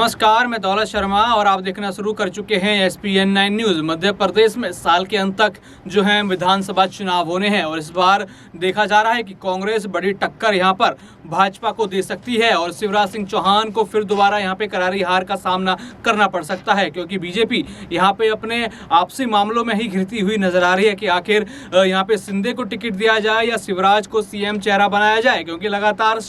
नमस्कार, मैं दौलत शर्मा और आप देखना शुरू कर चुके हैं SPN9 न्यूज़। मध्य प्रदेश में साल के अंत तक जो है विधानसभा चुनाव होने हैं और इस बार देखा जा रहा है कि कांग्रेस बड़ी टक्कर यहां पर भाजपा को दे सकती है और शिवराज सिंह चौहान को फिर दोबारा यहां पे करारी हार का सामना करना पड़ सकता है, क्योंकि बीजेपी यहां पे अपने आपसी मामलों में ही घिरती हुई नजर आ रही है कि आखिर यहां पे सिंधे को टिकट दिया जाए या शिवराज को CM चेहरा बनाया जाए, क्योंकि लगातार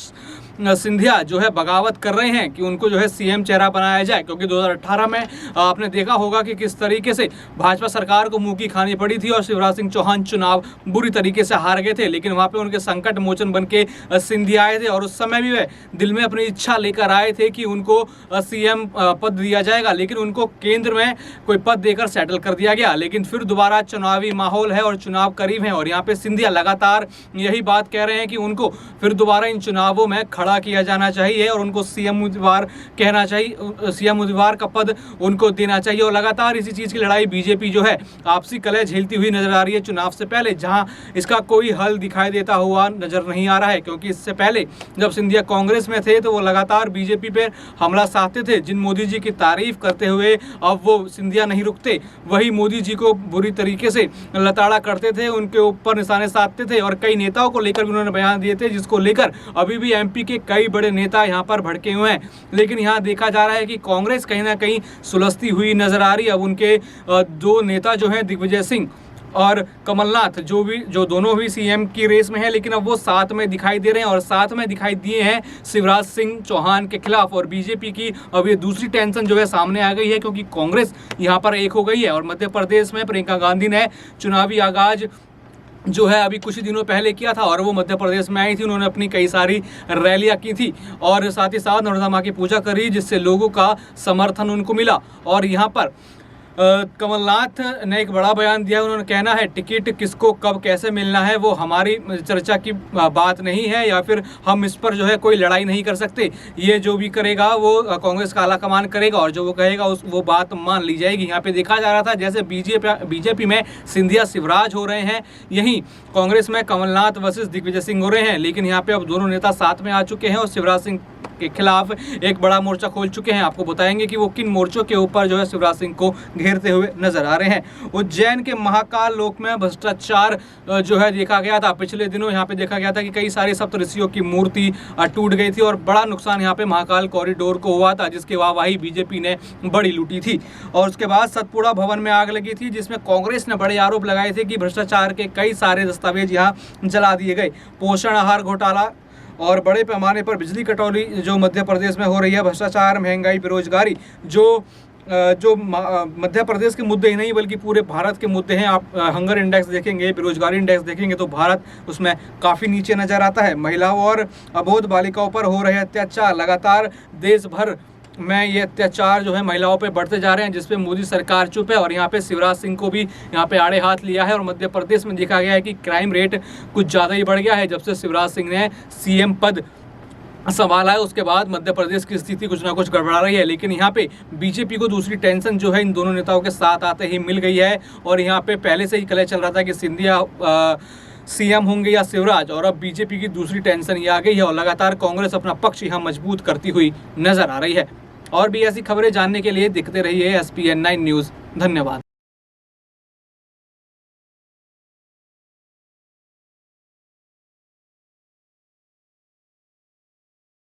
सिंधिया जो है बगावत कर रहे हैं कि उनको जो है CM चेहरा बनाया जाए। क्योंकि 2018 में आपने देखा होगा कि किस तरीके से भाजपा सरकार को मुंह की खानी पड़ी थी और शिवराज सिंह चौहान चुनाव बुरी तरीके से हार गए थे, लेकिन वहां पे उनके संकट मोचन बन के सिंधिया आए थे और उस समय भी वे दिल में अपनी इच्छा लेकर आए थे कि उनको CM पद दिया जाएगा, लेकिन उनको केंद्र में कोई पद देकर सेटल कर दिया गया। लेकिन फिर दोबारा चुनावी माहौल है और चुनाव करीब है और यहाँ पे सिंधिया लगातार यही बात कह रहे हैं कि उनको फिर दोबारा इन चुनावों में खड़ा किया जाना चाहिए और उनको CM उम्मीदवार कहना चाहिए, CM उम्मीदवार का पद उनको देना चाहिए। और लगातार इसी चीज़ की लड़ाई बीजेपी जो है आपसी कलह झेलती हुई नजर आ रही है चुनाव से पहले, जहां इसका कोई हल दिखाई देता हुआ नजर नहीं आ रहा है। क्योंकि इससे पहले जब सिंधिया कांग्रेस में थे तो वो लगातार बीजेपी पर हमला साधते थे, जिन मोदी जी की तारीफ करते हुए अब वो सिंधिया नहीं रुकते, वही मोदी जी को बुरी तरीके से लताड़ा करते थे, उनके ऊपर निशाने साधते थे और कई नेताओं को लेकर भी उन्होंने बयान दिए थे, जिसको लेकर अभी भी MP के कई बड़े नेता यहां पर भड़के हुए हैं। लेकिन यहां देखा जा रहा है कि कांग्रेस कहीं ना कहीं सुलझती हुई नजर आ रही है। अब उनके दो नेता जो हैं दिग्विजय सिंह और कमलनाथ जो दोनों भी CM की रेस में हैं, लेकिन अब वो साथ में दिखाई दे रहे हैं और साथ में दिखाई दिए हैं शिवराज सिंह चौहान के खिलाफ। और बीजेपी की अब ये दूसरी टेंशन जो है सामने आ गई है, क्योंकि कांग्रेस यहाँ पर एक हो गई है और मध्य प्रदेश में प्रियंका गांधी ने चुनावी आगाज जो है अभी कुछ ही दिनों पहले किया था और वो मध्य प्रदेश में आई थी। उन्होंने अपनी कई सारी रैलियां की थी और साथ ही साथ नर्मदा माँ की पूजा करी, जिससे लोगों का समर्थन उनको मिला। और यहाँ पर कमलनाथ ने एक बड़ा बयान दिया। उन्होंने कहना है टिकट किसको कब कैसे मिलना है वो हमारी चर्चा की बात नहीं है, या फिर हम इस पर जो है कोई लड़ाई नहीं कर सकते। ये जो भी करेगा वो कांग्रेस का आला कमान करेगा और जो वो कहेगा वो बात मान ली जाएगी। यहाँ पे देखा जा रहा था जैसे बीजेपी में सिंधिया शिवराज हो रहे हैं, यहीं कांग्रेस में कमलनाथ वर्सेस दिग्विजय सिंह हो रहे हैं। लेकिन यहाँ पे अब दोनों नेता साथ में आ चुके हैं और शिवराज सिंह के खिलाफ एक बड़ा मोर्चा खोल चुके हैं। आपको बताएंगे कि वो किन मोर्चों के ऊपर जो है शिवराज सिंह को घेरते हुए नजर आ रहे हैं। उज्जैन के महाकाल लोक में भ्रष्टाचार जो है देखा गया था। पिछले दिनों यहाँ पे देखा गया था कि कई सारे सप्तऋषियों की मूर्ति टूट गई थी और बड़ा नुकसान यहाँ पे महाकाल कॉरिडोर को हुआ था, जिसके वाहवाही बीजेपी ने बड़ी लूटी थी। और उसके बाद सतपुड़ा भवन में आग लगी थी, जिसमें कांग्रेस ने बड़े आरोप लगाए थे कि भ्रष्टाचार के कई सारे दस्तावेज यहाँ जला दिए गए। पोषण आहार घोटाला और बड़े पैमाने पर बिजली कटौती जो मध्य प्रदेश में हो रही है, भ्रष्टाचार, महंगाई, बेरोजगारी, जो मध्य प्रदेश के मुद्दे ही नहीं बल्कि पूरे भारत के मुद्दे हैं। आप हंगर इंडेक्स देखेंगे, बेरोजगारी इंडेक्स देखेंगे तो भारत उसमें काफ़ी नीचे नज़र आता है। महिलाओं और अबोध बालिकाओं पर हो रहे अत्याचार, लगातार देश भर में ये अत्याचार जो है महिलाओं पे बढ़ते जा रहे हैं, जिसपे मोदी सरकार चुप है। और यहाँ पे शिवराज सिंह को भी यहाँ पे आड़े हाथ लिया है और मध्य प्रदेश में देखा गया है कि क्राइम रेट कुछ ज़्यादा ही बढ़ गया है। जब से शिवराज सिंह ने CM पद संभाला है उसके बाद मध्य प्रदेश की स्थिति कुछ ना कुछ गड़बड़ा रही है। लेकिन यहाँ पे बीजेपी को दूसरी टेंशन जो है इन दोनों नेताओं के साथ आते ही मिल गई है और यहाँ पे पहले से ही कलह चल रहा था कि सिंधिया CM होंगे या शिवराज, और अब बीजेपी की दूसरी टेंशन ये आ गई है और लगातार कांग्रेस अपना पक्ष यहाँ मजबूत करती हुई नजर आ रही है। और भी ऐसी खबरें जानने के लिए देखते रहिए SPN9 न्यूज़। धन्यवाद।